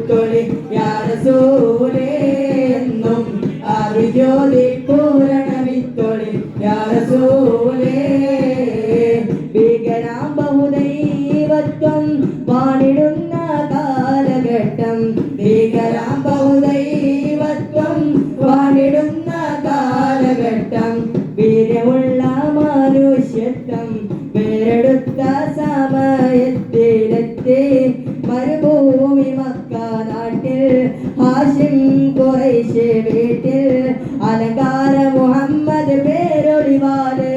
മുത്തൊളി യാ റസൂലേ എന്നും ആദിജ്യോതി പൂരണ വിത്തൊളി യാ റസൂലേ ഭീകരാം ബഹുദൈവത്വം വാണിടുന്ന കാലഘട്ടം ഭീകരാം ബഹുദൈവത്വം വാണിടുന്ന കാലഘട്ടം വീര്യമുള്ള മനുഷ്യത്വം വേറെടുത്ത സമയത്തിലെത്തി മരുഭൂമി മക്ക നാട്ടിൽ ഹാഷിം ഖുറൈശ് വീട്ടിൽ അലങ്കാര മുഹമ്മദ് പേരൊളിവാലെ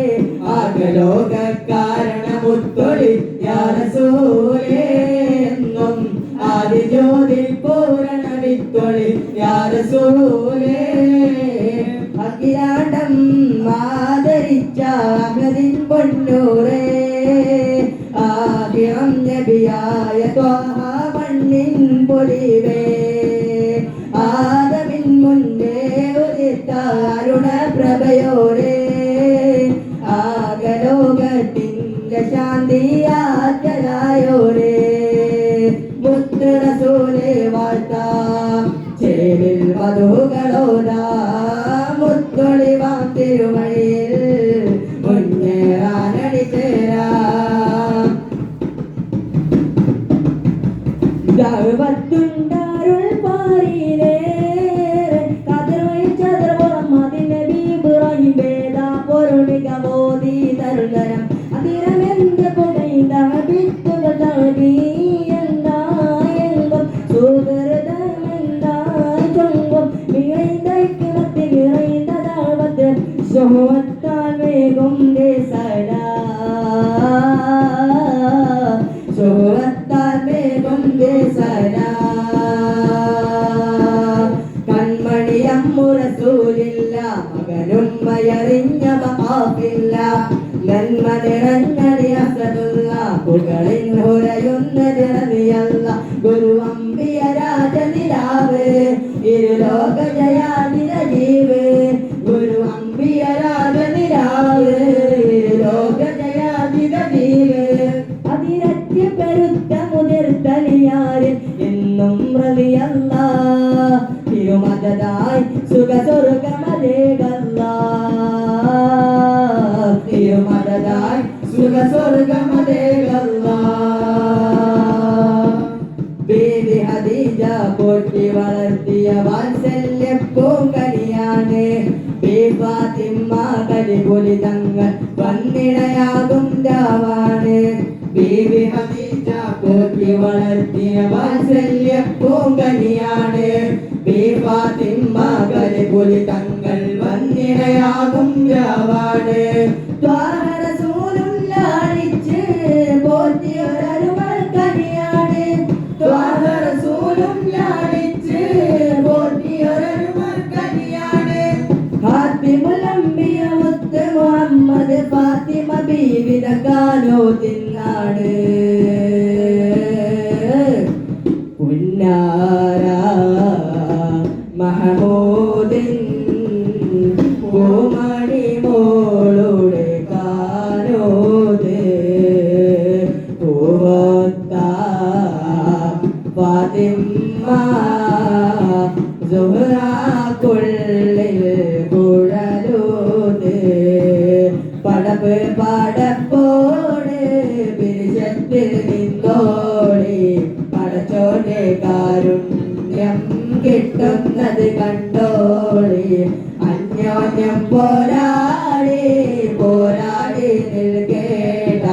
ആകലോക കാരണ മുത്തൊളി യാ റസൂലേ എന്നും ആദിജ്യോതി പൂരണ വിത്തൊളി യാ റസൂലേ അഖിലാണ്ടം ആദരിച്ച അഹദിൻ പൊന്നൂറേ ആദിറം നബിയായ ത്വാഹ മണ്ണിൻ പൊലിവേ ആദമിൻ മുന്നേ ഉദിത്ത അരുണ പ്രഭയോരേ ആകലോകത്തിന്റെ ശാന്തിയാറ്റരായോരേ മുത്ത് റസൂലേ വാഴ്ത്താം ചേരിൽ വധുകളോടാ മുത്തൊളിവാം തിരുവഴിയിൽ മുന്നേറാനടി ചേരാം ദഅവത്തുണ്ടാരുൾ പാരിലേ കതിർവൈ ചതുർപുറം അതിന്റെ ബീബ്രാഹിം വേദ പൊരുണിക മോദി തരുതരം അതിരമെന്ത് പുകൈന്ത വിത്തുകൾ തഴി എന്തായെങ്കും സുഹൃതമെന്തായി ചൊങ്കും മികൈതയ്ക്ക് മത്തി നിറൈന്തതാവത്ത് സുഹത്താൽ വേഗം ദേശരാ സുഹത്താൽ വേഗം ദേശരാ കൺമണിയമ്മു റസൂലില്ല മകനുമ്മയറിഞ്ഞ മഹാഫില്ല നന്മ നിറഞ്ഞടി അസദുല്ല പുകളിൻ ഹുരയുന്നത് റളിയല്ല ഗുരു അമ്പിയ രാജനിലാവ് ഇരുലോക ജയാനിര ജീവ് ഗുരു അമ്പിയ രാജനിലാവ് ഇരുലോക ജയാനിര ജീവ് അതിരത്യ പെരുത്ത മുതിർത്തലിയാര് എന്നും റളിയല്ല തിരുമദതായി സുഖ സ്വർഗമതേകല്ല തിരുമദതായി സുഖ സ്വർഗമതേകല്ല ബീബി ഖദീജ പോറ്റി വളർത്തിയ വാത്സല്യ പൂങ്കനിയാണ് ഫാത്തിമ കലിപൊലി തങ്ങൾ വന്നിടയാകും രാവാണ് ബീബി ഖദീജ പോറ്റി വളർത്തിയ വാത്സല്യ പൂങ്കനിയാണ് ഫാത്തിമ കലിപൊലി തങ്ങൾ വന്നിടയാകും രാവാണ് ത്വാഹ റസൂലും ലാളിച്ച് പോറ്റിയൊരരുമൽക്കനിയാണ് ത്വാഹ റസൂലും ലാളിച്ച് പോറ്റിയൊരരുമൽക്കനിയാണ് ഫാത്തിമുൽ അംബിയ മുത്ത് മുഹമ്മദ് ഫാത്തിമ ബീവി തങ്കാനോ തിന്നാണ് പുന്നാര മഹമൂദിൻ പൂമണി മോളുടെ കാനോദേ പൂവത്ത ഫാത്തിമ സുഹ്റാക്കുള്ളിൽ കുഴലൂതേ പടപ്പ് പടപ്പോട് പിരിശത്തിൽ നിന്നോടി പടച്ചോന്റെ കാരുണ്യം കിട്ടുന്നത് കണ്ടോളി അന്യോന്യം പോരാടി പോരാടി നിൽക്കേണ്ട